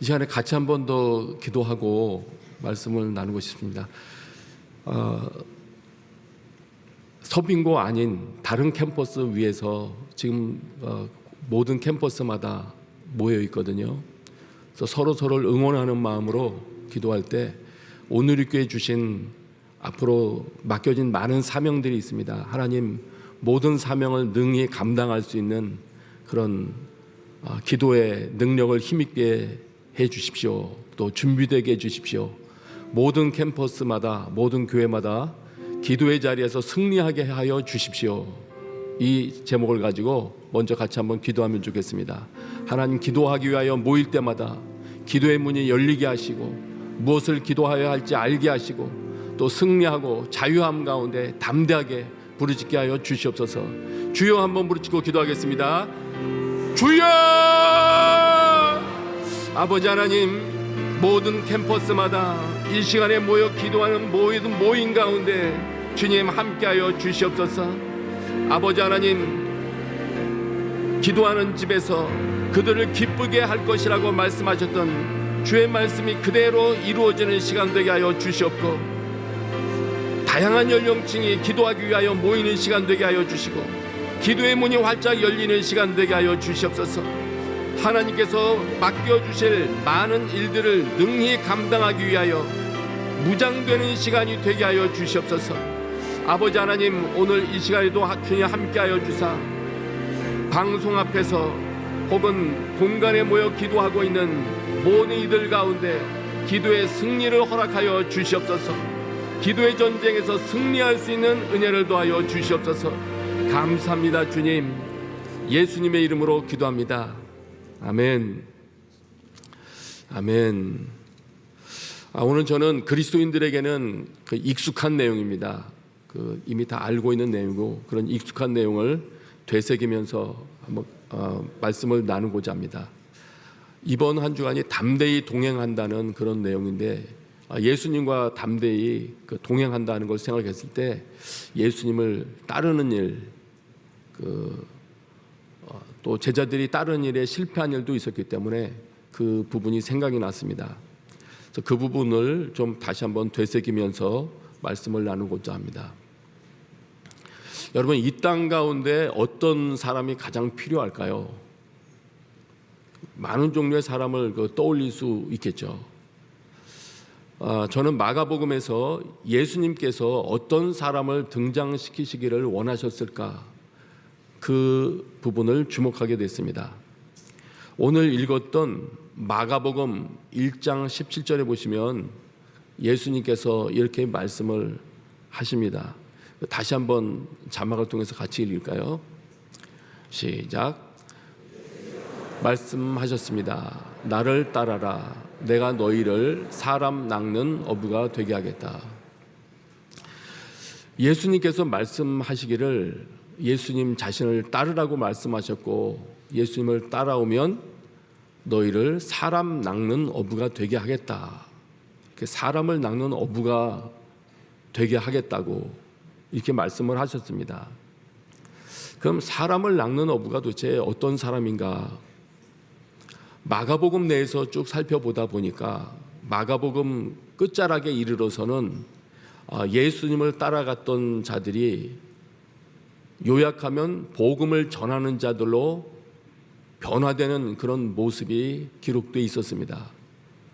이 시간에 같이 한 번 더 기도하고 말씀을 나누고 싶습니다. 서빙고 아닌 다른 캠퍼스 위에서 지금 모든 캠퍼스마다 모여 있거든요. 그래서 서로를 응원하는 마음으로 기도할 때 오누리교회 주신 앞으로 맡겨진 많은 사명들이 있습니다. 하나님 모든 사명을 능히 감당할 수 있는 그런 기도의 능력을 힘있게 해 주십시오. 또 준비되게 해 주십시오. 모든 캠퍼스마다 모든 교회마다 기도의 자리에서 승리하게 하여 주십시오. 이 제목을 가지고 먼저 같이 한번 기도하면 좋겠습니다. 하나님, 기도하기 위하여 모일 때마다 기도의 문이 열리게 하시고 무엇을 기도하여야 할지 알게 하시고 또 승리하고 자유함 가운데 담대하게 부르짖게 하여 주시옵소서. 주여 한번 부르짖고 기도하겠습니다. 주여! 아버지 하나님, 모든 캠퍼스마다 이 시간에 모여 기도하는 모든 모임 가운데 주님 함께하여 주시옵소서. 아버지 하나님, 기도하는 집에서 그들을 기쁘게 할 것이라고 말씀하셨던 주의 말씀이 그대로 이루어지는 시간 되게 하여 주시옵고, 다양한 연령층이 기도하기 위하여 모이는 시간 되게 하여 주시고, 기도의 문이 활짝 열리는 시간 되게 하여 주시옵소서. 하나님께서 맡겨주실 많은 일들을 능히 감당하기 위하여 무장되는 시간이 되게 하여 주시옵소서. 아버지 하나님, 오늘 이 시간에도 주님 함께하여 주사 방송 앞에서 혹은 공간에 모여 기도하고 있는 모든 이들 가운데 기도의 승리를 허락하여 주시옵소서. 기도의 전쟁에서 승리할 수 있는 은혜를 더하여 주시옵소서. 감사합니다. 주님, 예수님의 이름으로 기도합니다. 아멘. 아멘. 오늘 저는 그리스도인들에게는 익숙한 내용입니다. 이미 다 알고 있는 내용이고, 그런 익숙한 내용을 되새기면서 한번 말씀을 나누고자 합니다. 이번 한 주간이 담대히 동행한다는 그런 내용인데, 예수님과 담대히 동행한다는 걸 생각했을 때 예수님을 따르는 일, 또 제자들이 따르는 일에 실패한 일도 있었기 때문에 그 부분이 생각이 났습니다. 그래서 그 부분을 좀 다시 한번 되새기면서 말씀을 나누고자 합니다. 여러분, 이 땅 가운데 어떤 사람이 가장 필요할까요? 많은 종류의 사람을 떠올릴 수 있겠죠. 저는 마가복음에서 예수님께서 어떤 사람을 등장시키시기를 원하셨을까, 그 부분을 주목하게 됐습니다. 오늘 읽었던 마가복음 1장 17절에 보시면 예수님께서 이렇게 말씀을 하십니다. 다시 한번 자막을 통해서 같이 읽을까요? 시작. 말씀하셨습니다. 나를 따라라. 내가 너희를 사람 낚는 어부가 되게 하겠다. 예수님께서 말씀하시기를 예수님 자신을 따르라고 말씀하셨고, 예수님을 따라오면 너희를 사람 낚는 어부가 되게 하겠다. 사람을 낚는 어부가 되게 하겠다고 이렇게 말씀을 하셨습니다. 그럼 사람을 낚는 어부가 도대체 어떤 사람인가? 마가복음 내에서 쭉 살펴보다 보니까 마가복음 끝자락에 이르러서는 예수님을 따라갔던 자들이 요약하면 복음을 전하는 자들로 변화되는 그런 모습이 기록되어 있었습니다.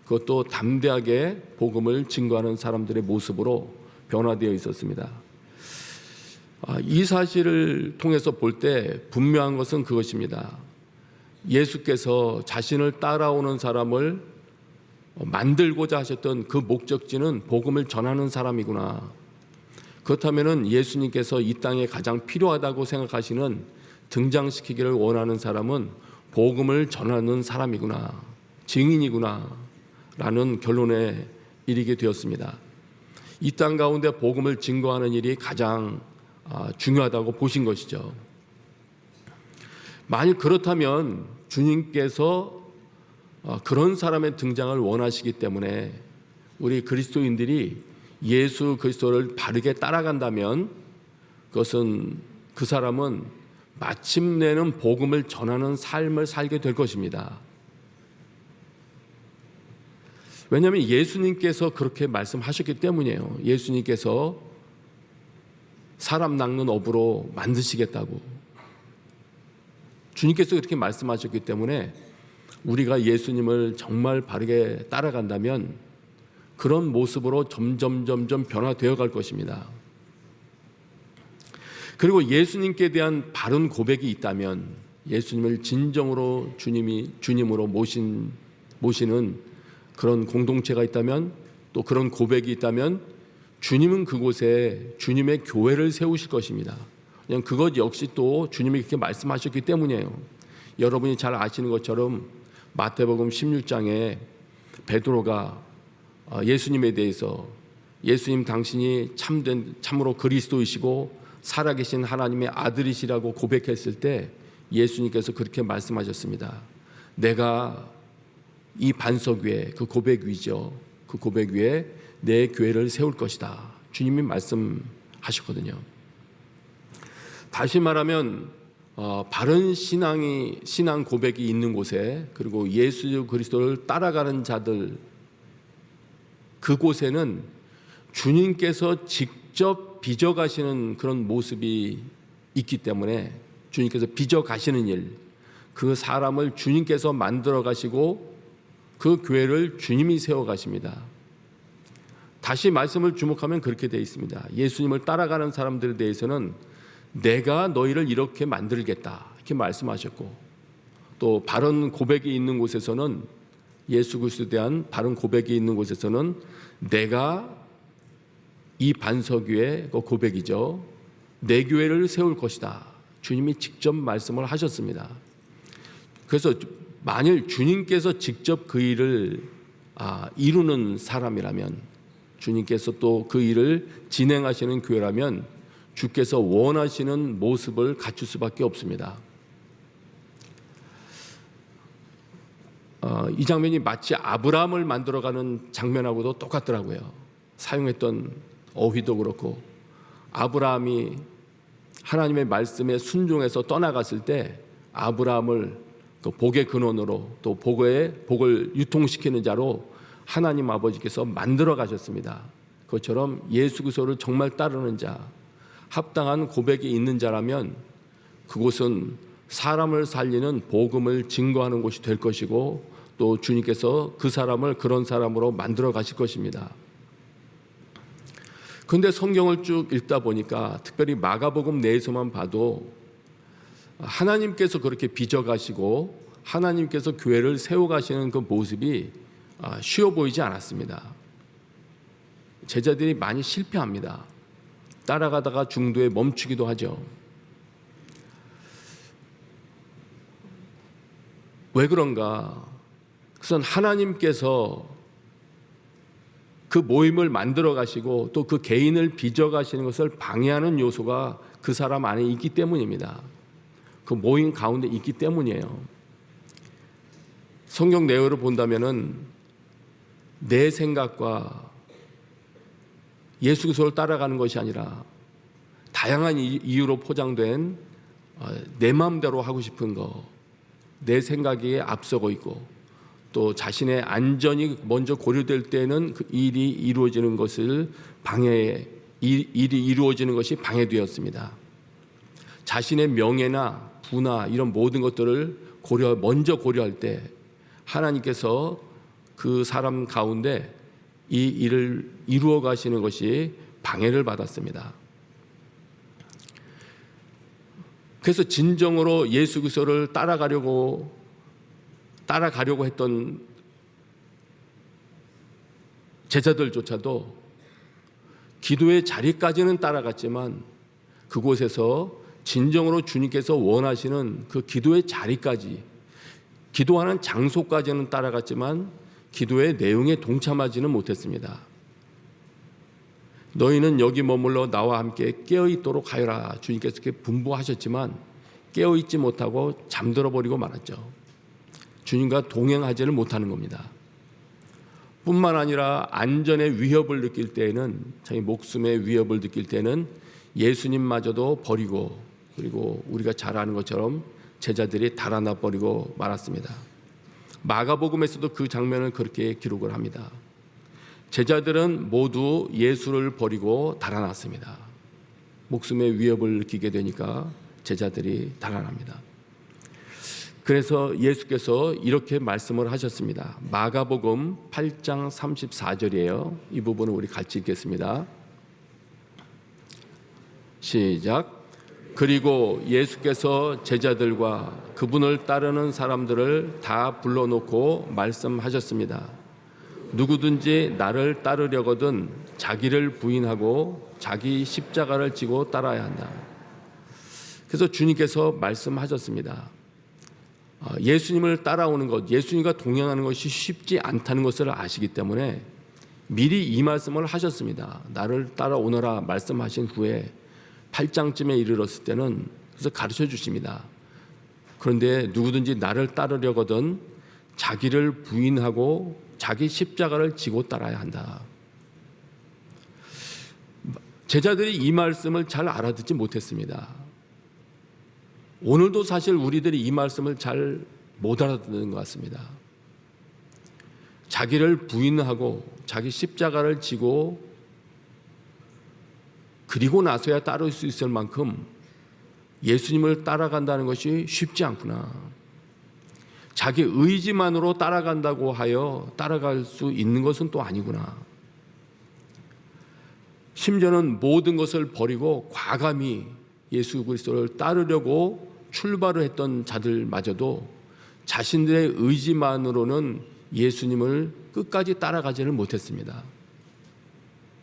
그것도 담대하게 복음을 증거하는 사람들의 모습으로 변화되어 있었습니다. 이 사실을 통해서 볼 때 분명한 것은 그것입니다. 예수께서 자신을 따라오는 사람을 만들고자 하셨던 그 목적지는 복음을 전하는 사람이구나. 그렇다면 예수님께서 이 땅에 가장 필요하다고 생각하시는, 등장시키기를 원하는 사람은 복음을 전하는 사람이구나, 증인이구나 라는 결론에 이르게 되었습니다. 이 땅 가운데 복음을 증거하는 일이 가장 중요하다고 보신 것이죠. 만일 그렇다면 주님께서 그런 사람의 등장을 원하시기 때문에 우리 그리스도인들이 예수 그리스도를 바르게 따라간다면 그것은 그 사람은 마침내는 복음을 전하는 삶을 살게 될 것입니다. 왜냐하면 예수님께서 그렇게 말씀하셨기 때문이에요. 예수님께서 사람 낚는 어부로 만드시겠다고 주님께서 그렇게 말씀하셨기 때문에 우리가 예수님을 정말 바르게 따라간다면 그런 모습으로 점점 변화되어 갈 것입니다. 그리고 예수님께 대한 바른 고백이 있다면, 예수님을 진정으로 주님으로 모시는 그런 공동체가 있다면, 또 그런 고백이 있다면 주님은 그곳에 주님의 교회를 세우실 것입니다. 그냥 그것 역시 또 주님이 그렇게 말씀하셨기 때문이에요. 여러분이 잘 아시는 것처럼 마태복음 16장에 베드로가 예수님에 대해서, 예수님 당신이 참으로 그리스도이시고 살아계신 하나님의 아들이시라고 고백했을 때 예수님께서 그렇게 말씀하셨습니다. 내가 이 반석 위에, 그 고백 위죠, 그 고백 위에 내 교회를 세울 것이다. 주님이 말씀하셨거든요. 다시 말하면 바른 신앙 고백이 있는 곳에, 그리고 예수 그리스도를 따라가는 자들, 그곳에는 주님께서 직접 빚어가시는 그런 모습이 있기 때문에, 주님께서 빚어가시는 일, 그 사람을 주님께서 만들어 가시고 그 교회를 주님이 세워 가십니다. 다시 말씀을 주목하면 그렇게 되어 있습니다. 예수님을 따라가는 사람들에 대해서는 내가 너희를 이렇게 만들겠다, 이렇게 말씀하셨고, 또 바른 고백이 있는 곳에서는, 예수 그리스도에 대한 바른 고백이 있는 곳에서는 내가 이 반석 위에, 그 고백이죠, 내 교회를 세울 것이다. 주님이 직접 말씀을 하셨습니다. 그래서 만일 주님께서 직접 그 일을 이루는 사람이라면, 주님께서 또 그 일을 진행하시는 교회라면 주께서 원하시는 모습을 갖출 수밖에 없습니다. 이 장면이 마치 아브라함을 만들어가는 장면하고도 똑같더라고요. 사용했던 어휘도 그렇고, 아브라함이 하나님의 말씀에 순종해서 떠나갔을 때 아브라함을 그 복의 근원으로, 또 복을 유통시키는 자로 하나님 아버지께서 만들어 가셨습니다. 그것처럼 예수 그리스도를 정말 따르는 자, 합당한 고백이 있는 자라면 그곳은 사람을 살리는 복음을 증거하는 곳이 될 것이고, 또 주님께서 그 사람을 그런 사람으로 만들어 가실 것입니다. 그런데 성경을 쭉 읽다 보니까, 특별히 마가복음 내에서만 봐도 하나님께서 그렇게 빚어가시고 하나님께서 교회를 세워가시는 그 모습이 쉬워 보이지 않았습니다. 제자들이 많이 실패합니다. 따라가다가 중도에 멈추기도 하죠. 왜 그런가? 그것은 하나님께서 그 모임을 만들어 가시고 또 그 개인을 빚어 가시는 것을 방해하는 요소가 그 사람 안에 있기 때문입니다. 그 모임 가운데 있기 때문이에요. 성경 내용을 본다면은 내 생각과 예수 그리스도를 따라가는 것이 아니라 다양한 이유로 포장된 내 마음대로 하고 싶은 거, 내 생각이 앞서고 있고, 또 자신의 안전이 먼저 고려될 때는 그 일이 이루어지는 것을 일이 이루어지는 것이 방해되었습니다. 자신의 명예나 부나 이런 모든 것들을 먼저 고려할 때 하나님께서 그 사람 가운데 이 일을 이루어 가시는 것이 방해를 받았습니다. 그래서 진정으로 예수 그리스도를 따라가려고 했던 제자들조차도 기도의 자리까지는 따라갔지만 그곳에서 진정으로 주님께서 원하시는 그 기도의 자리까지, 기도하는 장소까지는 따라갔지만 기도의 내용에 동참하지는 못했습니다. 너희는 여기 머물러 나와 함께 깨어있도록 하여라, 주님께서 그렇게 분부하셨지만 깨어있지 못하고 잠들어 버리고 말았죠. 주님과 동행하지를 못하는 겁니다. 뿐만 아니라 안전의 위협을 느낄 때에는, 자기 목숨의 위협을 느낄 때는 예수님마저도 버리고, 그리고 우리가 잘 아는 것처럼 제자들이 달아나 버리고 말았습니다. 마가복음에서도 그 장면을 그렇게 기록을 합니다. 제자들은 모두 예수를 버리고 달아났습니다. 목숨의 위협을 느끼게 되니까 제자들이 달아납니다. 그래서 예수께서 이렇게 말씀을 하셨습니다. 마가복음 8장 34절이에요. 이 부분을 우리 같이 읽겠습니다. 시작. 그리고 예수께서 제자들과 그분을 따르는 사람들을 다 불러놓고 말씀하셨습니다. 누구든지 나를 따르려거든 자기를 부인하고 자기 십자가를 지고 따라야 한다. 그래서 주님께서 말씀하셨습니다. 예수님을 따라오는 것, 예수님과 동행하는 것이 쉽지 않다는 것을 아시기 때문에 미리 이 말씀을 하셨습니다. 나를 따라오너라 말씀하신 후에 8장쯤에 이르렀을 때는 그래서 가르쳐 주십니다. 그런데 누구든지 나를 따르려거든 자기를 부인하고 자기 십자가를 지고 따라야 한다. 제자들이 이 말씀을 잘 알아듣지 못했습니다. 오늘도 사실 우리들이 이 말씀을 잘 못 알아듣는 것 같습니다. 자기를 부인하고 자기 십자가를 지고 그리고 나서야 따를 수 있을 만큼 예수님을 따라간다는 것이 쉽지 않구나. 자기 의지만으로 따라간다고 하여 따라갈 수 있는 것은 또 아니구나. 심지어는 모든 것을 버리고 과감히 예수 그리스도를 따르려고 출발을 했던 자들마저도 자신들의 의지만으로는 예수님을 끝까지 따라가지를 못했습니다.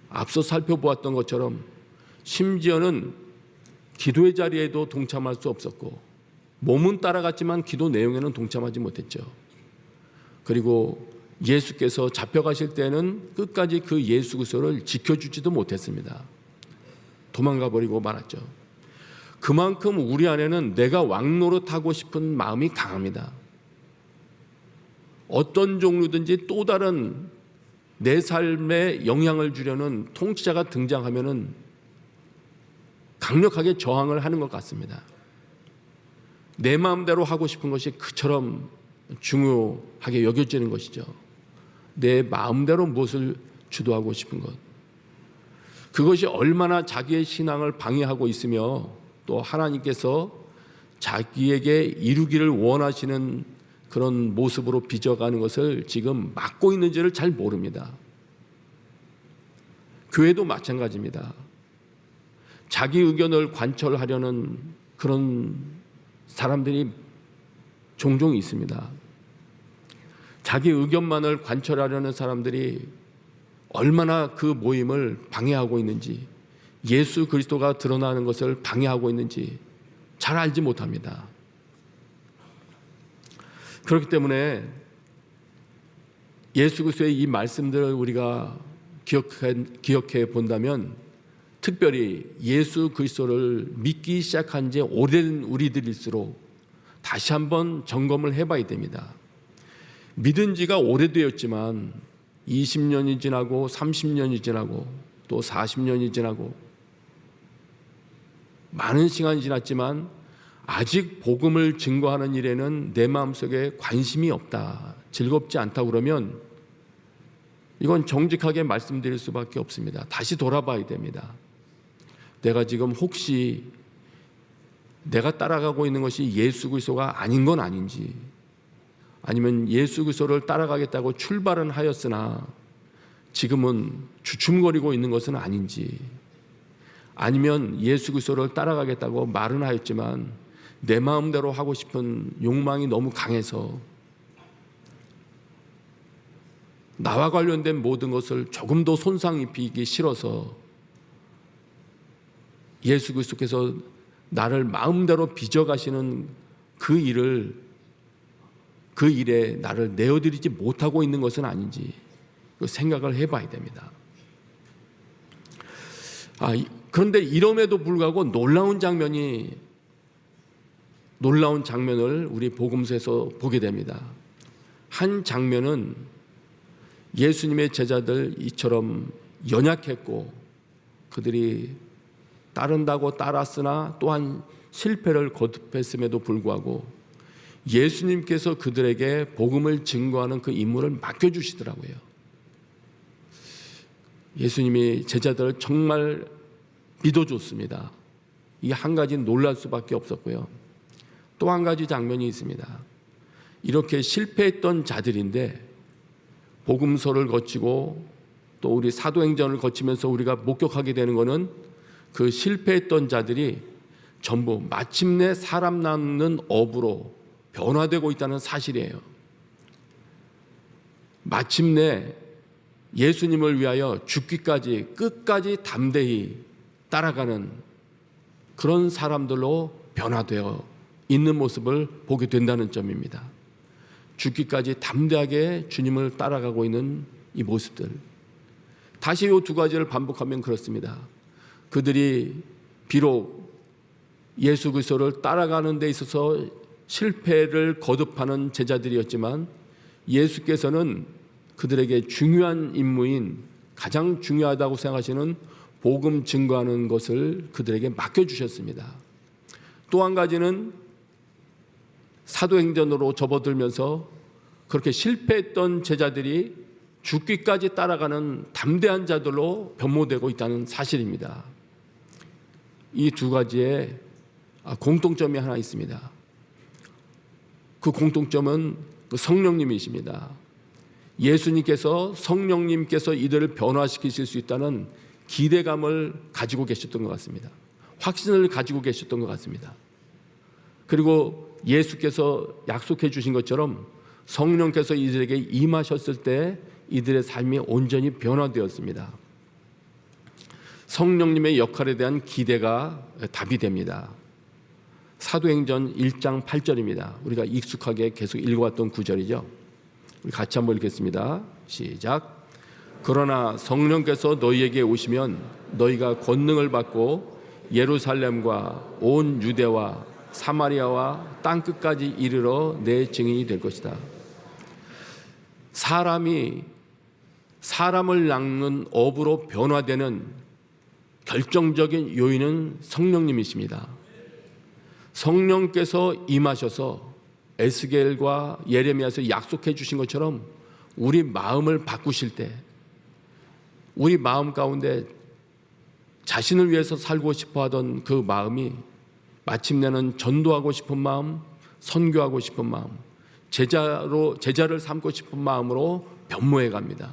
앞서 살펴보았던 것처럼 심지어는 기도의 자리에도 동참할 수 없었고 몸은 따라갔지만 기도 내용에는 동참하지 못했죠. 그리고 예수께서 잡혀가실 때는 끝까지 그 예수 그리스도를 지켜주지도 못했습니다. 도망가 버리고 말았죠. 그만큼 우리 안에는 내가 왕노릇하고 싶은 마음이 강합니다. 어떤 종류든지 또 다른 내 삶에 영향을 주려는 통치자가 등장하면은 강력하게 저항을 하는 것 같습니다. 내 마음대로 하고 싶은 것이 그처럼 중요하게 여겨지는 것이죠. 내 마음대로 무엇을 주도하고 싶은 것. 그것이 얼마나 자기의 신앙을 방해하고 있으며 또 하나님께서 자기에게 이루기를 원하시는 그런 모습으로 빚어가는 것을 지금 막고 있는지를 잘 모릅니다. 교회도 마찬가지입니다. 자기 의견을 관철하려는 그런 사람들이 종종 있습니다. 자기 의견만을 관철하려는 사람들이 얼마나 그 모임을 방해하고 있는지, 예수 그리스도가 드러나는 것을 방해하고 있는지 잘 알지 못합니다. 그렇기 때문에 예수 그리스도의 이 말씀들을 우리가 기억해 본다면 특별히 예수 그리스도를 믿기 시작한 지 오래된 우리들일수록 다시 한번 점검을 해봐야 됩니다. 믿은 지가 오래되었지만 20년이 지나고 30년이 지나고 또 40년이 지나고 많은 시간이 지났지만 아직 복음을 증거하는 일에는 내 마음속에 관심이 없다, 즐겁지 않다 그러면 이건 정직하게 말씀드릴 수밖에 없습니다. 다시 돌아봐야 됩니다. 내가 지금 혹시 내가 따라가고 있는 것이 예수 그리스도가 아닌 건 아닌지, 아니면 예수 그리스도를 따라가겠다고 출발은 하였으나 지금은 주춤거리고 있는 것은 아닌지, 아니면 예수 그리스도를 따라가겠다고 말은 하였지만 내 마음대로 하고 싶은 욕망이 너무 강해서 나와 관련된 모든 것을 조금도 손상 입히기 싫어서 예수 그리스도께서 나를 마음대로 빚어가시는 그 일에 나를 내어드리지 못하고 있는 것은 아닌지 생각을 해봐야 됩니다. 그런데 이럼에도 불구하고 놀라운 장면을 우리 복음서에서 보게 됩니다. 한 장면은 예수님의 제자들 이처럼 연약했고 그들이 따른다고 따랐으나 또한 실패를 거듭했음에도 불구하고 예수님께서 그들에게 복음을 증거하는 그 임무를 맡겨주시더라고요. 예수님이 제자들을 정말 믿어줬습니다. 이게 한 가지 놀랄 수밖에 없었고요. 또 한 가지 장면이 있습니다. 이렇게 실패했던 자들인데 복음서를 거치고 또 우리 사도행전을 거치면서 우리가 목격하게 되는 것은 그 실패했던 자들이 전부 마침내 사람 낳는 업으로 변화되고 있다는 사실이에요. 마침내 예수님을 위하여 죽기까지 끝까지 담대히 따라가는 그런 사람들로 변화되어 있는 모습을 보게 된다는 점입니다. 죽기까지 담대하게 주님을 따라가고 있는 이 모습들. 다시 이 두 가지를 반복하면 그렇습니다. 그들이 비록 예수 그리스도를 따라가는 데 있어서 실패를 거듭하는 제자들이었지만 예수께서는 그들에게 중요한 임무인 가장 중요하다고 생각하시는 복음 증거하는 것을 그들에게 맡겨주셨습니다. 또 한 가지는 사도행전으로 접어들면서 그렇게 실패했던 제자들이 죽기까지 따라가는 담대한 자들로 변모되고 있다는 사실입니다. 이 두 가지에 공통점이 하나 있습니다. 그 공통점은 성령님이십니다. 예수님께서 성령님께서 이들을 변화시키실 수 있다는 기대감을 가지고 계셨던 것 같습니다. 확신을 가지고 계셨던 것 같습니다. 그리고 예수께서 약속해 주신 것처럼 성령께서 이들에게 임하셨을 때 이들의 삶이 온전히 변화되었습니다. 성령님의 역할에 대한 기대가 답이 됩니다. 사도행전 1장 8절입니다. 우리가 익숙하게 계속 읽어왔던 구절이죠. 우리 같이 한번 읽겠습니다. 시작. 그러나 성령께서 너희에게 오시면 너희가 권능을 받고 예루살렘과 온 유대와 사마리아와 땅끝까지 이르러 내 증인이 될 것이다. 사람이 사람을 낳는 업으로 변화되는 결정적인 요인은 성령님이십니다. 성령께서 임하셔서 에스겔과 예레미야에서 약속해 주신 것처럼 우리 마음을 바꾸실 때 우리 마음 가운데 자신을 위해서 살고 싶어 하던 그 마음이 마침내는 전도하고 싶은 마음, 선교하고 싶은 마음, 제자를 삼고 싶은 마음으로 변모해 갑니다.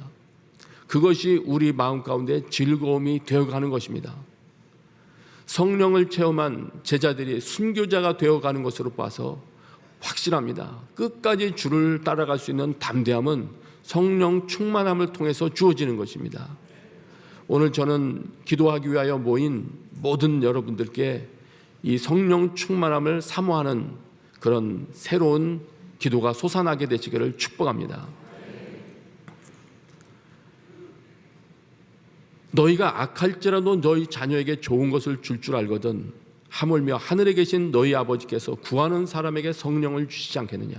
그것이 우리 마음 가운데 즐거움이 되어가는 것입니다. 성령을 체험한 제자들이 순교자가 되어가는 것으로 봐서 확실합니다. 끝까지 주를 따라갈 수 있는 담대함은 성령 충만함을 통해서 주어지는 것입니다. 오늘 저는 기도하기 위하여 모인 모든 여러분들께 이 성령 충만함을 사모하는 그런 새로운 기도가 솟아나게 되시기를 축복합니다. 너희가 악할지라도 너희 자녀에게 좋은 것을 줄 알거든 하물며 하늘에 계신 너희 아버지께서 구하는 사람에게 성령을 주시지 않겠느냐.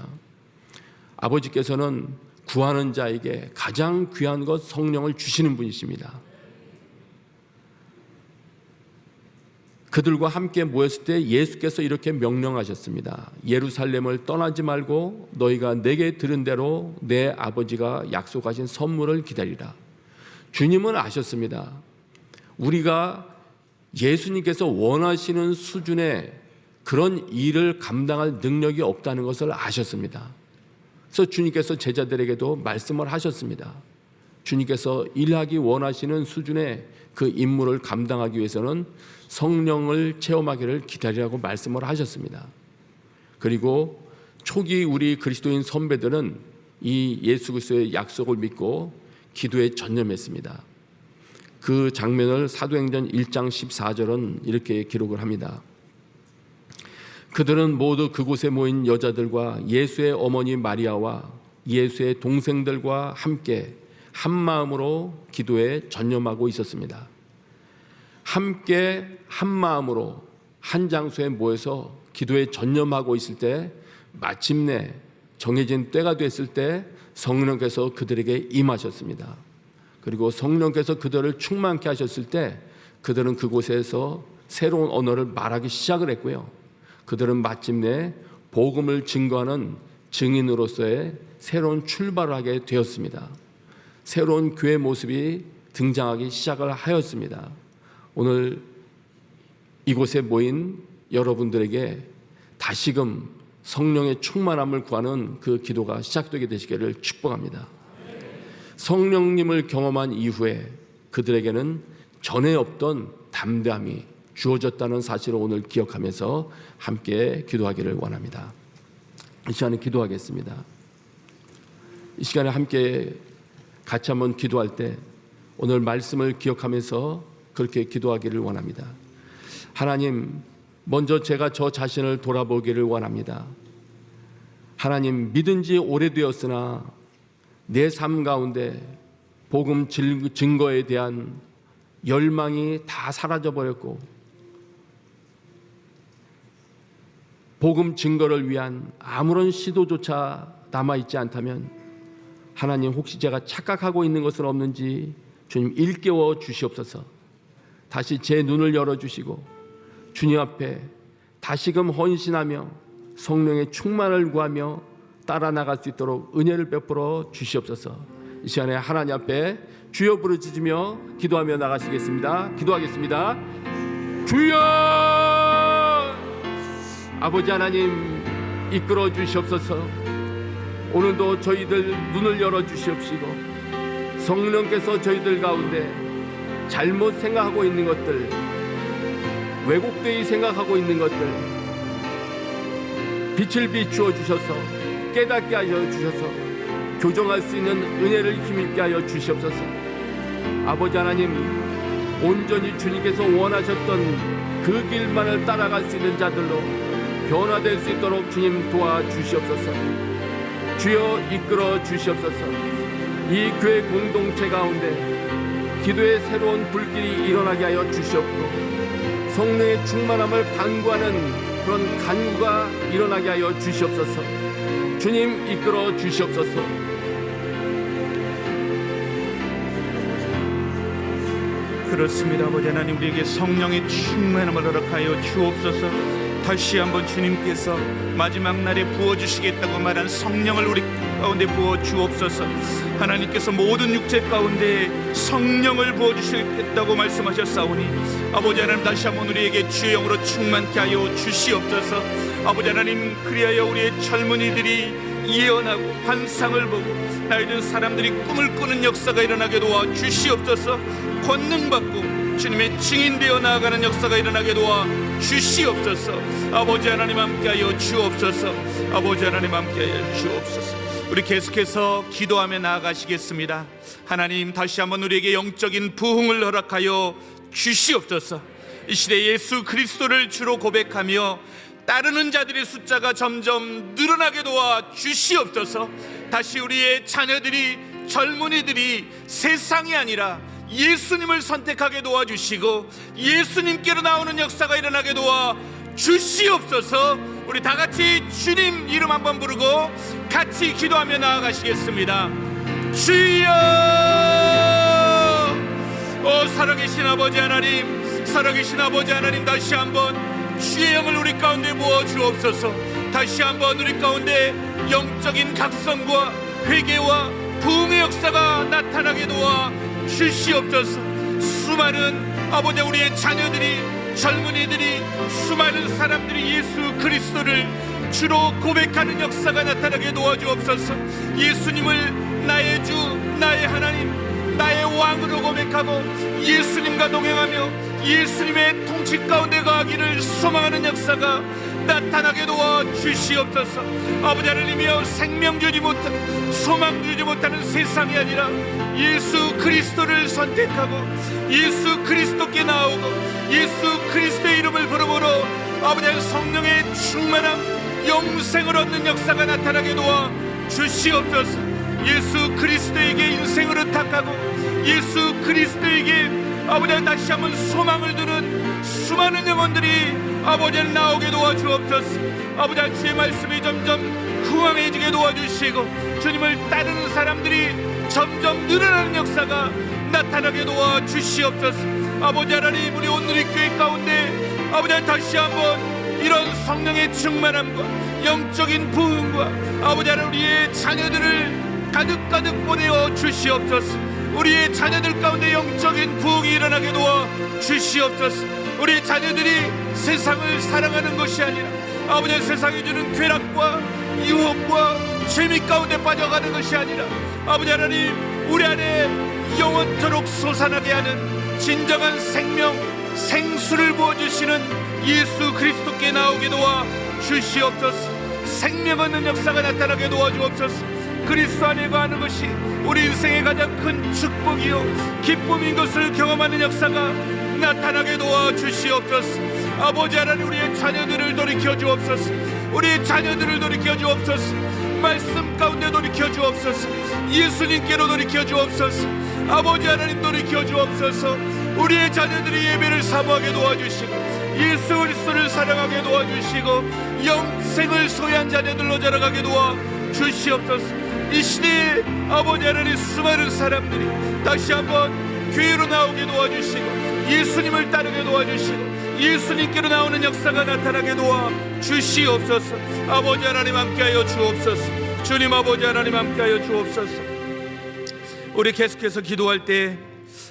아버지께서는 구하는 자에게 가장 귀한 것 성령을 주시는 분이십니다. 그들과 함께 모였을 때 예수께서 이렇게 명령하셨습니다. 예루살렘을 떠나지 말고 너희가 내게 들은 대로 내 아버지가 약속하신 선물을 기다리라. 주님은 아셨습니다. 우리가 예수님께서 원하시는 수준의 그런 일을 감당할 능력이 없다는 것을 아셨습니다. 그래서 주님께서 제자들에게도 말씀을 하셨습니다. 주님께서 일하기 원하시는 수준의 그 임무를 감당하기 위해서는 성령을 체험하기를 기다리라고 말씀을 하셨습니다. 그리고 초기 우리 그리스도인 선배들은 이 예수 그리스도의 약속을 믿고 기도에 전념했습니다. 그 장면을 사도행전 1장 14절은 이렇게 기록을 합니다. 그들은 모두 그곳에 모인 여자들과 예수의 어머니 마리아와 예수의 동생들과 함께 한 마음으로 기도에 전념하고 있었습니다. 함께 한 마음으로 한 장소에 모여서 기도에 전념하고 있을 때 마침내 정해진 때가 됐을 때 성령께서 그들에게 임하셨습니다. 그리고 성령께서 그들을 충만케 하셨을 때 그들은 그곳에서 새로운 언어를 말하기 시작을 했고요. 그들은 마침내 복음을 증거하는 증인으로서의 새로운 출발을 하게 되었습니다. 새로운 교회 모습이 등장하기 시작을 하였습니다. 오늘 이곳에 모인 여러분들에게 다시금 성령의 충만함을 구하는 그 기도가 시작되게 되시기를 축복합니다. 성령님을 경험한 이후에 그들에게는 전에 없던 담대함이 주어졌다는 사실을 오늘 기억하면서 함께 기도하기를 원합니다. 이 시간에 기도하겠습니다. 이 시간에 함께 같이 한번 기도할 때 오늘 말씀을 기억하면서 그렇게 기도하기를 원합니다. 하나님, 먼저 제가 저 자신을 돌아보기를 원합니다. 하나님, 믿은 지 오래되었으나 내 삶 가운데 복음 증거에 대한 열망이 다 사라져버렸고 복음 증거를 위한 아무런 시도조차 남아있지 않다면 하나님, 혹시 제가 착각하고 있는 것은 없는지 주님 일깨워 주시옵소서. 다시 제 눈을 열어주시고 주님 앞에 다시금 헌신하며 성령의 충만을 구하며 따라 나갈 수 있도록 은혜를 베풀어 주시옵소서. 이 시간에 하나님 앞에 주여 부르짖으며 기도하며 나가시겠습니다. 기도하겠습니다. 주여! 아버지 하나님, 이끌어 주시옵소서. 오늘도 저희들 눈을 열어 주시옵시고 성령께서 저희들 가운데 잘못 생각하고 있는 것들, 왜곡되이 생각하고 있는 것들 빛을 비추어 주셔서 깨닫게 하여 주셔서 교정할 수 있는 은혜를 힘있게 하여 주시옵소서. 아버지 하나님, 온전히 주님께서 원하셨던 그 길만을 따라갈 수 있는 자들로 변화될 수 있도록 주님 도와주시옵소서. 주여 이끌어 주시옵소서. 이 교회 공동체 가운데 기도의 새로운 불길이 일어나게 하여 주시옵고 성령의 충만함을 간구하는 그런 간구가 일어나게 하여 주시옵소서. 주님 이끌어 주시옵소서. 그렇습니다. 아버지 하나님, 우리에게 성령의 충만함을 허락하여 주옵소서. 다시 한번 주님께서 마지막 날에 부어주시겠다고 말한 성령을 우리 가운데 부어 주옵소서. 하나님께서 모든 육체 가운데 성령을 부어주시겠다고 말씀하셨사오니 아버지 하나님, 다시 한번 우리에게 주의 영으로 충만케 하여 주시옵소서. 아버지 하나님, 그리하여 우리의 젊은이들이 예언하고 환상을 보고 나이든 사람들이 꿈을 꾸는 역사가 일어나게 도와 주시옵소서. 권능받고 주님의 증인되어 나아가는 역사가 일어나게 도와 주시옵소서. 아버지 하나님 함께하여 주옵소서. 아버지 하나님 함께하여 주옵소서. 우리 계속해서 기도하며 나아가시겠습니다. 하나님, 다시 한번 우리에게 영적인 부흥을 허락하여 주시옵소서. 이 시대 예수 그리스도를 주로 고백하며 따르는 자들의 숫자가 점점 늘어나게 도와 주시옵소서. 다시 우리의 자녀들이, 젊은이들이 세상이 아니라 예수님을 선택하게 도와주시고 예수님께로 나오는 역사가 일어나게 도와 주시옵소서. 우리 다 같이 주님 이름 한번 부르고 같이 기도하며 나아가시겠습니다. 주여! 오 살아계신 아버지 하나님, 살아계신 아버지 하나님, 다시 한번 주의 영을 우리 가운데 부어 주옵소서. 다시 한번 우리 가운데 영적인 각성과 회개와 부흥의 역사가 나타나게 도와 주시옵소서. 수많은 아버지 우리의 자녀들이, 젊은이들이, 수많은 사람들이 예수 그리스도를 주로 고백하는 역사가 나타나게 도와주옵소서. 예수님을 나의 주, 나의 하나님, 나의 왕으로 고백하고 예수님과 동행하며 예수님의 통치 가운데 거하기를 소망하는 역사가 나타나게 도와 주시옵소서. 아버지 하나님이여, 생명 주지 못하는, 소망 주지 못하는 세상이 아니라 예수 그리스도를 선택하고 예수 그리스도께 나오고 예수 그리스도의 이름을 부르므로 아버지 하나님 성령의 충만함, 영생을 얻는 역사가 나타나게 도와 주시옵소서. 예수 그리스도에게 인생을 의탁하고 예수 그리스도에게 아버지 하나님 다시 한번 소망을 두는 수많은 영혼들이 아버지 하나님 나오게 도와주옵소서. 아버지 하나님 주의 말씀이 점점 후황해지게 도와주시고 주님을 따르는 사람들이 점점 늘어나는 역사가 나타나게 도와주시옵소서. 아버지 하나님, 우리 오늘의 교회 가운데 아버지 하나님 다시 한번 이런 성령의 충만함과 영적인 부흥과 아버지 하나님 우리의 자녀들을 가득가득 보내어 주시옵소서. 우리의 자녀들 가운데 영적인 부흥이 일어나게 도와 주시옵소서. 우리 자녀들이 세상을 사랑하는 것이 아니라 아버지 세상이 주는 쾌락과 유혹과 재미 가운데 빠져가는 것이 아니라 아버지 하나님 우리 안에 영원토록 솟아나게 하는 진정한 생명 생수를 부어주시는 예수 그리스도께 나오게 도와 주시옵소서. 생명 얻는 역사가 나타나게 도와주옵소서. 그리스도 안에 거하는 것이 우리 인생의 가장 큰 축복이요 기쁨인 것을 경험하는 역사가 나타나게 도와주시옵소서. 아버지 하나님 우리의 자녀들을 돌이켜 주옵소서. 우리의 자녀들을 돌이켜 주옵소서. 말씀 가운데 돌이켜 주옵소서. 예수님께로 돌이켜 주옵소서. 아버지 하나님 돌이켜 주옵소서. 우리의 자녀들이 예배를 사모하게 도와주시고 예수 그리스도를 사랑하게 도와주시고 영생을 소유한 자녀들로 자라가게 도와주시옵소서. 이 시대에 아버지 하나님 수많은 사람들이 다시 한번 교회로 나오게 도와주시고 예수님을 따르게 도와주시고 예수님께로 나오는 역사가 나타나게 도와주시옵소서. 아버지 하나님 함께하여 주옵소서. 주님 아버지 하나님 함께하여 주옵소서. 우리 계속해서 기도할 때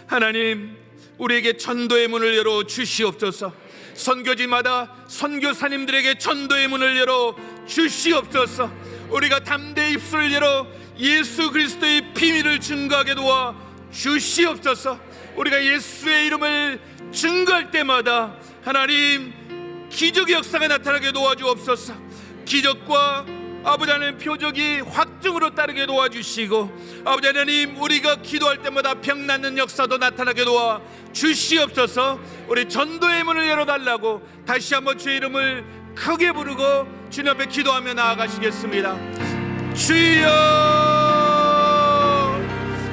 하나님 우리에게 전도의 문을 열어 주시옵소서. 선교지마다 선교사님들에게 전도의 문을 열어 주시옵소서. 우리가 담대히 입술을 열어 예수 그리스도의 비밀을 증거하게 도와 주시옵소서. 우리가 예수의 이름을 증거할 때마다 하나님 기적의 역사가 나타나게 도와주옵소서. 기적과 아버지 하나님 표적이 확증으로 따르게 도와주시고 아버지 하나님 우리가 기도할 때마다 병 낫는 역사도 나타나게 도와 주시옵소서. 우리 전도의 문을 열어달라고 다시 한번 주의 이름을 크게 부르고 주님 앞에 기도하며 나아가시겠습니다. 주여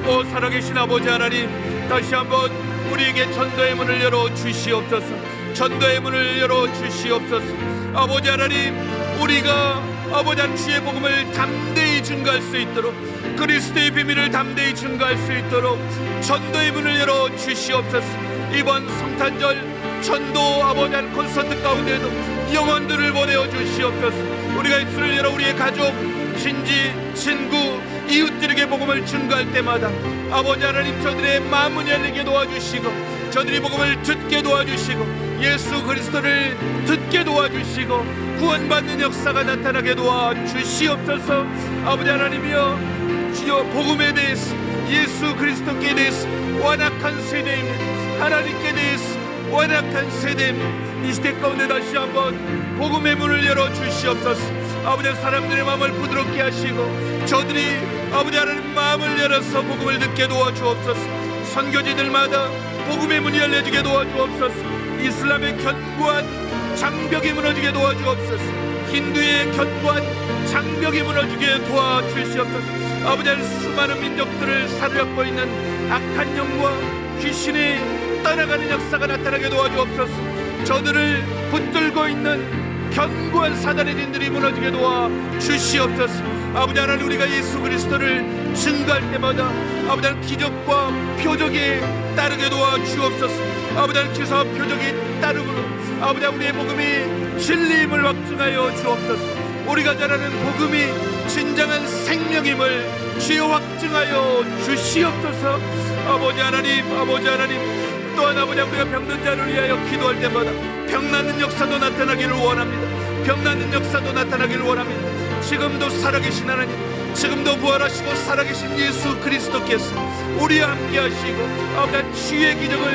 오 살아계신 아버지 하나님 다시 한번 우리에게 전도의 문을 열어 주시옵소서. 전도의 문을 열어 주시옵소서. 아버지 하나님 우리가 아버지 하나님 주의 복음을 담대히 증거할 수 있도록 그리스도의 비밀을 담대히 증거할 수 있도록 전도의 문을 열어 주시옵소서. 이번 성탄절 전도 아버지 하나님 콘서트 가운데도 영혼들을 보내어 주시옵소서. 우리가 입술을 열어 우리의 가족, 친지, 친구, 이웃들에게 복음을 증거할 때마다 아버지 하나님 저들의 마음을 열리게 도와주시고 저들이 복음을 듣게 도와주시고 예수 그리스도를 듣게 도와주시고 구원받는 역사가 나타나게 도와주시옵소서. 아버지 하나님이여 주여 복음에 대해서 예수 그리스도께 대해서 완악한 세대입니다. 하나님께 대해서 완악한 세대입니다. 이 시대 가운데 다시 한번 복음의 문을 열어 주시옵소서. 아버지 사람들의 마음을 부드럽게 하시고 저들이 아버지 하나님 마음을 열어서 복음을 듣게 도와주옵소서. 선교지들마다 복음의 문이 열려지게 도와주옵소서. 이슬람의 견고한 장벽이 무너지게 도와주옵소서. 힌두의 견고한 장벽이 무너지게 도와주시옵소서. 아버지 하나님 수많은 민족들을 사로잡고 있는 악한 영과 귀신이 떠나가는 역사가 나타나게 도와주옵소서. 저들을 붙들고 있는 견고한 사단의 진들이 무너지게 도와주시옵소서. 아버지 하나님 우리가 예수 그리스도를 증거할 때마다 아버지 하나님 기적과 표적이 따르게 도와주옵소서. 아버지 하나님 기사와 표적이 따르므로 아버지 하나님 우리의 복음이 진리임을 확증하여 주옵소서. 우리가 전하는 복음이 진정한 생명임을 주여 확증하여 주시옵소서. 아버지 하나님 또한 아버지 우리가 병든 자를 위하여 기도할 때마다 병 낫는 역사도 나타나기를 원합니다. 병 낫는 역사도 나타나기를 원합니다. 지금도 살아계신 하나님, 지금도 부활하시고 살아계신 예수 그리스도께서 우리와 함께 하시고 아버지 주의 기적을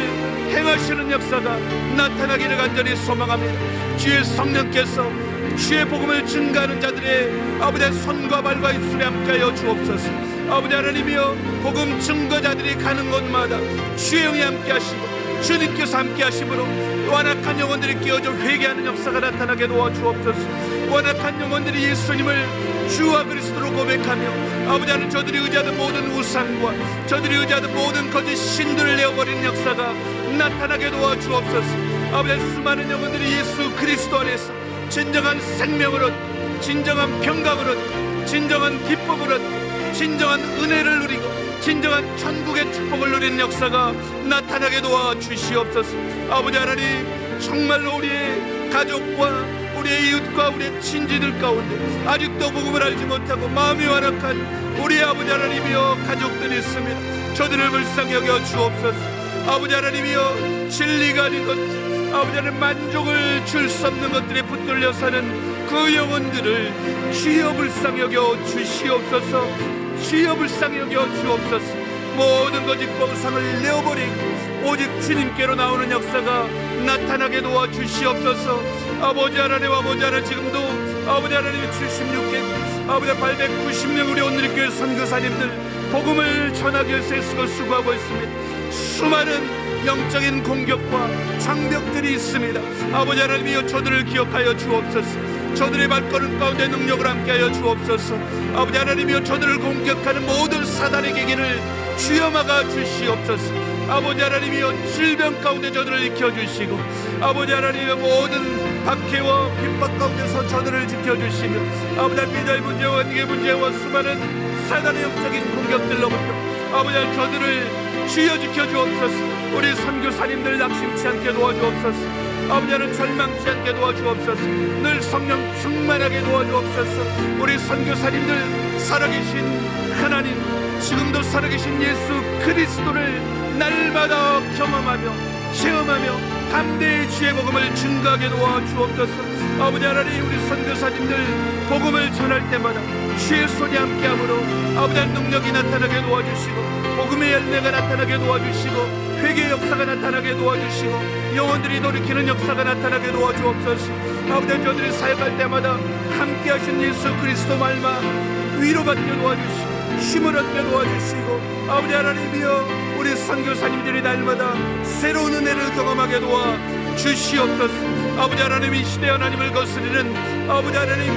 행하시는 역사가 나타나기를 간절히 소망합니다. 주의 성령께서 주의 복음을 증거하는 자들의 아버지의 손과 발과 입술에 함께하여 주옵소서. 아버지 하나님이여 복음 증거자들이 가는 곳마다 주의 영이 함께하시고 주님께서 함께하심으로 완악한 영혼들이 끼어져 회개하는 역사가 나타나게 도와주옵소서. 완악한 영혼들이 예수님을 주와 그리스도로 고백하며 아버지 하나님 저들이 의지하는 모든 우상과 저들이 의지하는 모든 거짓 신들을 내어버리는 역사가 나타나게 도와주옵소서. 아버지 하나님 수많은 영혼들이 예수 그리스도 안에서 진정한 생명을 얻고 진정한 평강을 얻고 진정한 기쁨을 얻고 진정한 은혜를 누리고 진정한 천국의 축복을 누리는 역사가 나타나게 도와주시옵소서. 아버지 하나님 정말로 우리의 가족과 우리의 이웃과 우리의 친지들 가운데 아직도 복음을 알지 못하고 마음이 완악한 우리 아버지 하나님이여 가족들이 있습니다. 저들을 불쌍히 여겨 주옵소서. 아버지 하나님이여 진리가 아닌 것들, 아버지 하나님 만족을 줄 수 없는 것들에 붙들려 사는 그 영혼들을 주여 불쌍히 여겨 주시옵소서. 주여 불쌍히 여겨 주옵소서. 모든 거짓 보상을 내어버리고 오직 주님께로 나오는 역사가 나타나게 도와주시옵소서. 아버지 하나님, 아버지 하나님, 지금도 아버지 하나님 76개 아버지 890명 우리 오늘교회 선교사님들 복음을 전하기 위해서 애쓰고 수고하고 있습니다. 수많은 영적인 공격과 장벽들이 있습니다. 아버지 하나님이여 저들을 기억하여 주옵소서. 저들의 발걸음 가운데 능력을 함께하여 주옵소서. 아버지 하나님이여 저들을 공격하는 모든 사단의 계기를 주여 막아 주시옵소서. 아버지 하나님이여 질병 가운데 저들을 지켜주시고 아버지 하나님이여 모든 박해와 핍박 가운데서 저들을 지켜주시며 아버지 비자의 문제와 관계 문제와 수많은 사단의 영적인 공격들로부터 아버지 하나님 저들을 주여 지켜주옵소서. 우리 선교사님들 낙심치 않게 도와주옵소서. 아버지 하나님 절망치 않게 도와주옵소서. 늘 성령 충만하게 도와주옵소서. 우리 선교사님들 살아계신 하나님, 지금도 살아계신 예수 그리스도를 날마다 경험하며 체험하며 담대히 주의 복음을 증거하게 도와주옵소서. 아버지 하나님, 우리 선교사님들 복음을 전할 때마다 주의 손이 함께함으로 아버지 하나님 능력이 나타나게 도와주시고 복음의 열매가 나타나게 도와주시고 회개의 역사가 나타나게 도와주시고 영혼들이 돌이키는 역사가 나타나게 도와주옵소서. 아버지 하나님, 저들이 사역할 때마다 함께하신 예수 그리스도 말마 위로받게 도와주시고 힘을 얻게 도와주시고 아버지 하나님이여 우리 선교사님들이 날마다 새로운 은혜를 경험하게 도와주시옵소서. 아버지 하나님, 이 시대 하나님을 거스리는 아버지 하나님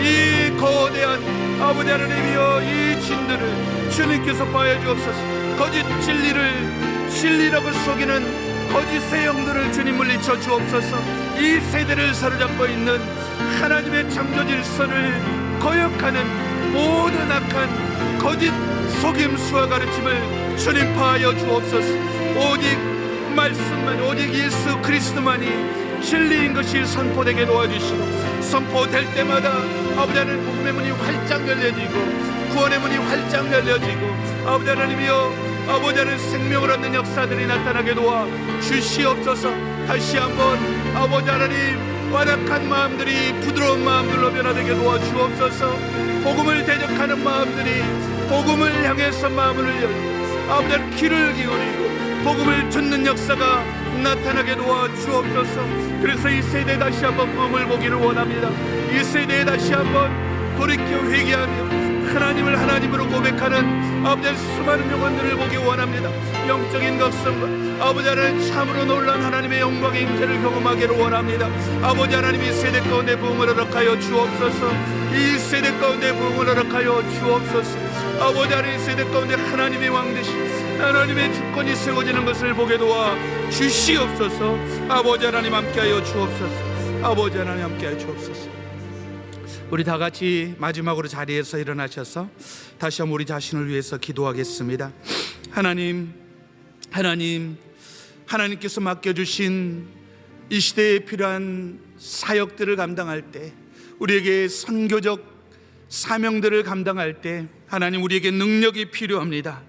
이 거대한 아버지 하나님이여 이 진들을 주님께서 봐야 주옵소서. 거짓 진리라고 속이는 거짓의 영들을 주님 물리쳐 주옵소서. 이 세대를 사로잡고 있는 하나님의 창조 질서를 거역하는 모든 악한 거짓 속임수와 가르침을 주님 파하여 주옵소서. 오직 말씀만, 오직 예수 그리스도만이 진리인 것이 선포되게 도와주시고 선포될 때마다 아버지 하나님 복음의 문이 활짝 열려지고 구원의 문이 활짝 열려지고 아버지 하나님이여 아버지 하나님 생명을 얻는 역사들이 나타나게 도와주시옵소서. 다시 한번 아버지 하나님 완악한 마음들이 부드러운 마음들로 변화되게 도와주옵소서. 복음을 대적하는 마음들이 복음을 향해서 마음을 열고 아버지 하나님 귀를 기울이고 복음을 듣는 역사가 나타나게 도와주옵소서. 그래서 이 세대에 다시 한번 복음을 보기를 원합니다. 이 세대에 다시 한번 돌이켜 회개하며 하나님을 하나님으로 고백하는 아버지 하나님 수많은 영혼들을 보기 원합니다. 영적인 각성과 아버지 하나님 참으로 놀란 하나님의 영광의 임재를 경험하기를 원합니다. 아버지 하나님 이 세대 가운데 부흥을 허락하여 주옵소서. 이 세대 가운데 부흥을 허락하여 주옵소서. 아버지 하나님 이 세대 가운데 하나님의 왕 되신 하나님의 주권이 세워지는 것을 보게 도와 주시옵소서. 아버지 하나님 함께하여 주옵소서. 아버지 하나님 함께하여 주옵소서. 우리 다 같이 마지막으로 자리에서 일어나셔서 다시 한번 우리 자신을 위해서 기도하겠습니다. 하나님께서 맡겨주신 이 시대에 필요한 사역들을 감당할 때, 우리에게 선교적 사명들을 감당할 때 하나님 우리에게 능력이 필요합니다.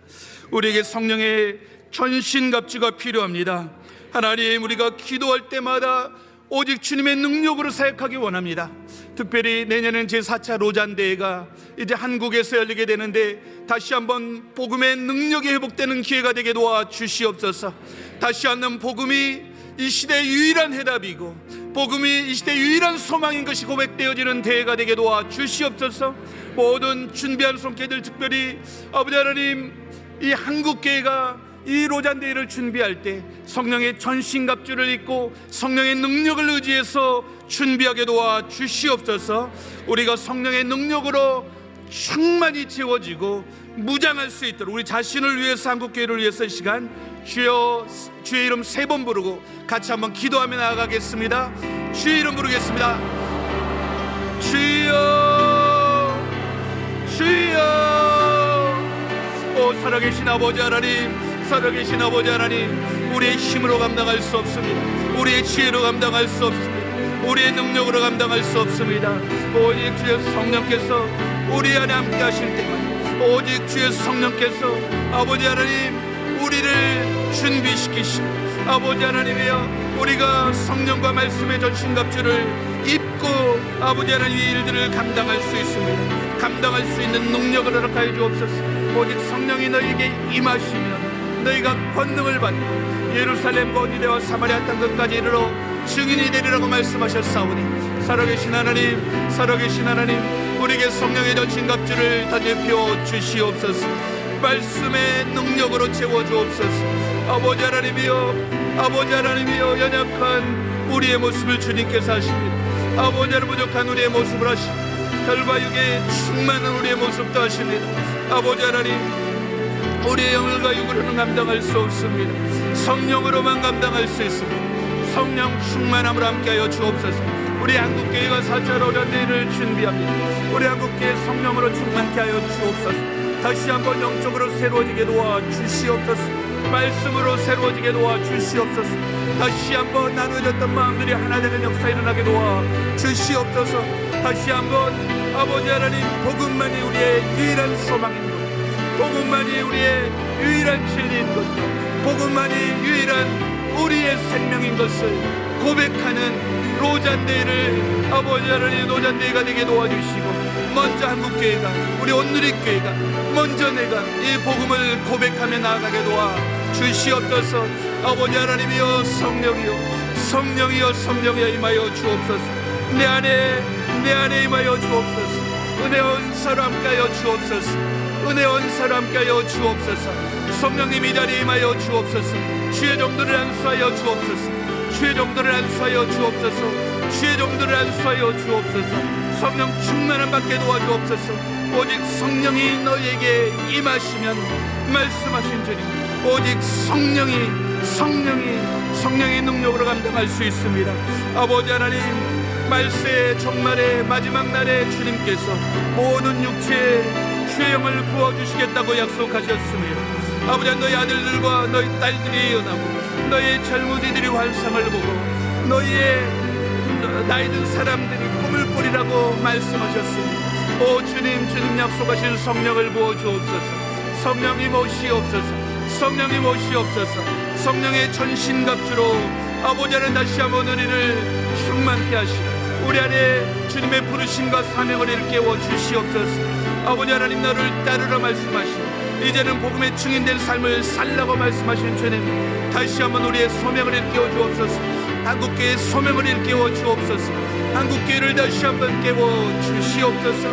우리에게 성령의 전신갑주가 필요합니다. 하나님, 우리가 기도할 때마다 오직 주님의 능력으로 사역하기 원합니다. 특별히 내년은 제4차 로잔대회가 이제 한국에서 열리게 되는데 다시 한번 복음의 능력이 회복되는 기회가 되게 도와주시옵소서. 다시 한번 복음이 이 시대의 유일한 해답이고 복음이 이 시대의 유일한 소망인 것이 고백되어지는 대회가 되게 도와주시옵소서. 모든 준비한 손길들, 특별히 아버지 하나님 이 한국교회가 이 로잔대회를 준비할 때 성령의 전신갑주를 입고 성령의 능력을 의지해서 준비하게 도와주시옵소서. 우리가 성령의 능력으로 충만히 채워지고 무장할 수 있도록 우리 자신을 위해서, 한국교회를 위해서 이 시간 주여, 주의 이름 3번 부르고 같이 한번 기도하며 나아가겠습니다. 주의 이름 부르겠습니다. 주여, 주여. 오 살아계신 아버지 하나님, 살아계신 아버지 하나님, 우리의 힘으로 감당할 수 없습니다. 우리의 지혜로 감당할 수 없습니다. 우리의 능력으로 감당할 수 없습니다. 오직 주의 성령께서 우리 안에 함께 하실 때만, 오직 주의 성령께서 아버지 하나님 우리를 준비시키시고, 아버지 하나님이여 우리가 성령과 말씀의 전신갑주를 입고 아버지 하나님 이 일들을 감당할 수 있습니다. 감당할 수 있는 능력을 허락하여 주옵소서. 오직 성령이 너희에게 임하시면 너희가 권능을 받고 예루살렘과 온 유대와 사마리아 땅 끝까지 이르러 증인이 되리라고 말씀하셨사오니, 살아계신 하나님, 살아계신 하나님, 우리에게 성령의 전신갑주를 던집혀 주시옵소서. 말씀의 능력으로 채워주옵소서. 아버지 하나님이여, 아버지 하나님이여, 연약한 우리의 모습을 주님께서 하십니다. 아버지 하나님, 부족한 우리의 모습을 하십니다. 혈과 육에 충만한 우리의 모습도 하십니다. 아버지 하나님, 우리의 영과 육으로는 감당할 수 없습니다. 성령으로만 감당할 수 있습니다. 성령 충만함으로 함께하여 주옵소서. 우리 한국교회가 4차 오전대회를 준비합니다. 우리 한국교회 성령으로 충만케 하여 주옵소서. 다시 한번 영적으로 새로워지게 도와 주시옵소서. 말씀으로 새로워지게 도와 주시옵소서. 다시 한번 나누어졌던 마음들이 하나 되는 역사 일어나게 도와 주시옵소서. 다시 한번 아버지 하나님, 복음만이 우리의 유일한 소망인 것, 복음만이 우리의 유일한 진리인 것, 복음만이 유일한 우리의 생명인 것을 고백하는 로잔데이를 아버지 하나님 로잔데이가 되게 도와주시고, 먼저 한국교회가, 우리 온누리교회가 먼저 내가 이 복음을 고백하며 나아가게 도와 주시옵소서. 아버지 하나님이여, 성령이여, 성령이여, 성령이여 임하여 주옵소서. 내 안에 임하여 주옵소서. 은혜 언사로 함께하여 주옵소서. 은혜 언사로 함께하여 주옵소서. 성령님 이 자리에 임하여 주옵소서. 주의 종들을 안수하여 주옵소서. 주의 종들을 안수하여 주옵소서. 주의 종들을 안수하여 주옵소서. 성령 충만함 받게 도와주옵소서. 오직 성령이 너희에게 임하시면, 말씀하신 주님, 오직 성령의 능력으로 감당할 수 있습니다. 아버지 하나님, 말세의 종말의 마지막 날에 주님께서 모든 육체에 주의 영을 부어주시겠다고 약속하셨습니다. 아버지, 너희 아들들과 너희 딸들이 예언하고 너희 젊은이들이 환상을 보고 너희의 나이든 사람들이 꿈을 꾸리라고 말씀하셨습니다. 오 주님, 주님 약속하신 성령을 부어주옵소서. 성령님 오시옵소서. 성령님 오시옵소서. 성령의 전신갑주로 아버지 하나님 다시 한번 우리를 충만케 하시고 우리 안에 주님의 부르심과 사명을 일깨워 주시옵소서. 아버지 하나님, 너를 따르라 말씀하시고 이제는 복음의 증인된 삶을 살라고 말씀하신 주님, 다시 한번 우리의 소명을 일깨워 주옵소서. 한국교회의 소명을 일깨워 주옵소서. 한국교회를 다시 한번 깨워 주시옵소서.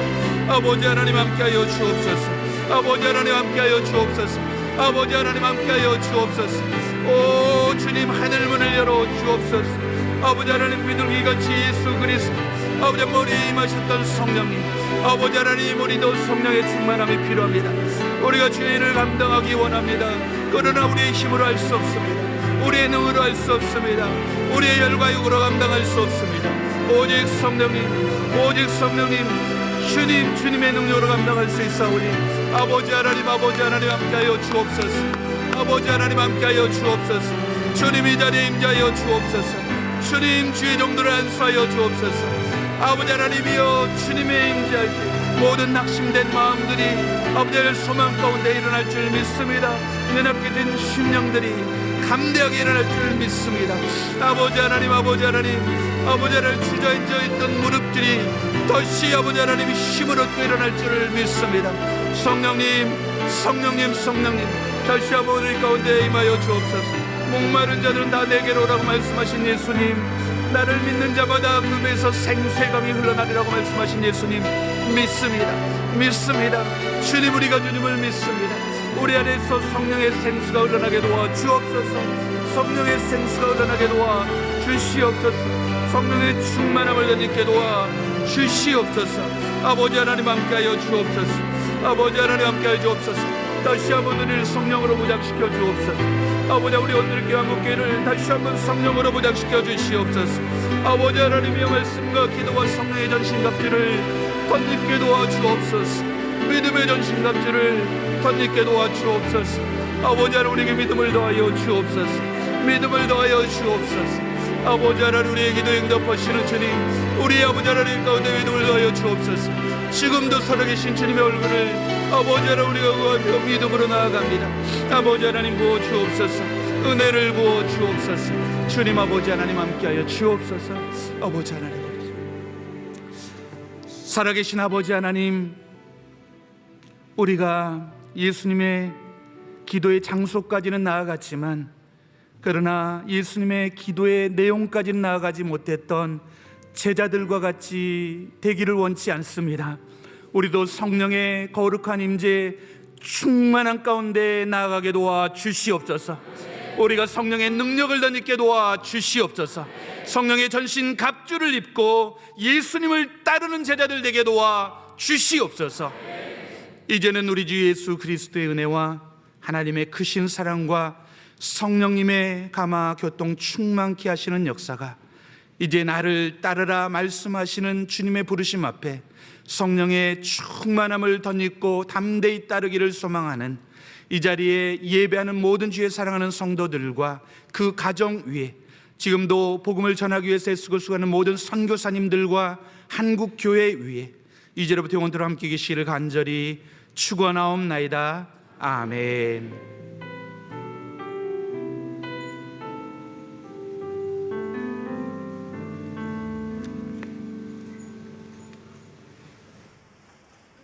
아버지 하나님 함께하여 주옵소서. 아버지 하나님 함께하여 주옵소서. 아버지 하나님 함께하여 주옵소서. 오 주님, 하늘문을 열어 주옵소서. 아버지 하나님, 비둘기같이 예수 그리스도 아버지 머리에 임하셨던 성령님, 아버지 하나님, 우리도 성령의 충만함이 필요합니다. 우리가 주의 일을 감당하기 원합니다. 그러나 우리의 힘으로 할 수 없습니다. 우리의 능으로 할 수 없습니다. 우리의 열과 육으로 감당할 수 없습니다. 오직 성령님, 오직 성령님, 주님의 능력으로 감당할 수 있사오니 아버지 하나님, 아버지 하나님 함께하여 주옵소서. 아버지 하나님 함께하여 주옵소서. 주님 이 자리에 임재하여 주옵소서. 주님, 주의 종들을 안수하여 주옵소서. 아버지 하나님이여, 주님의 임재할 때 모든 낙심된 마음들이 아버지의 소망 가운데 일어날 줄 믿습니다. 연약해진 심령들이 감대하게 일어날 줄 믿습니다. 아버지 하나님, 아버지 하나님, 아버지 하나님, 주저앉아 있던 무릎들이 다시 아버지 하나님 힘을 얻고 일어날 줄 믿습니다. 성령님, 성령님, 성령님, 다시 한번 우리 가운데 임하여 주옵소서. 목마른 자들은 다 내게로 오라고 말씀하신 예수님, 나를 믿는 자마다 그 배에서 생수강이 흘러나리라고 말씀하신 예수님 믿습니다. 믿습니다. 주님, 우리가 주님을 믿습니다. 우리 안에서 성령의 생수가 흘러나게 도와 주옵소서. 성령의 생수가 흘러나게 도와 주시옵소서. 성령의 충만함을 덧입게 도와 주시옵소서. 아버지 하나님 함께하여 주옵소서. 아버지 하나님 함께하여 주옵소서. 다시 한번 우리를 성령으로 부장시켜 주옵소서. 아버지, 우리 오늘 한국교회를 다시 한번 성령으로 부장시켜 주시옵소서. 아버지 하나님의 말씀과 기도와 성령의 전신갑주를 덧입게 도와 주옵소서. 믿음의 전신갑주를 덧입게 도와 주옵소서. 아버지 하나님, 우리에게 믿음을 더하여 주옵소서. 믿음을 더하여 주옵소서. 아버지 하나님, 우리의 기도 응답하시는 주님, 우리 아버지 하나님 가운데 위로를 하여 주옵소서. 지금도 살아계신 주님의 얼굴을 아버지 하나님 우리가 구하며 믿음으로 나아갑니다. 아버지 하나님 부어 주옵소서. 은혜를 부어 주옵소서. 주님 아버지 하나님 함께하여 주옵소서. 아버지 하나님, 살아계신 아버지 하나님, 우리가 예수님의 기도의 장소까지는 나아갔지만, 그러나 예수님의 기도의 내용까지는 나아가지 못했던 제자들과 같이 되기를 원치 않습니다. 우리도 성령의 거룩한 임재 충만한 가운데 나아가게 도와 주시옵소서. 우리가 성령의 능력을 더 있게 도와 주시옵소서. 성령의 전신 갑주를 입고 예수님을 따르는 제자들 되게 도와 주시옵소서. 이제는 우리 주 예수 그리스도의 은혜와 하나님의 크신 사랑과 성령님의 감화 교통 충만케 하시는 역사가 이제 나를 따르라 말씀하시는 주님의 부르심 앞에 성령의 충만함을 덧입고 담대히 따르기를 소망하는 이 자리에 예배하는 모든 주의 사랑하는 성도들과 그 가정 위에 지금도 복음을 전하기 위해서 애쓰고 수고하는 모든 선교사님들과 한국 교회 위에 이제로부터 영원토록 함께 계시기를 간절히 축원하옵나이다. 아멘.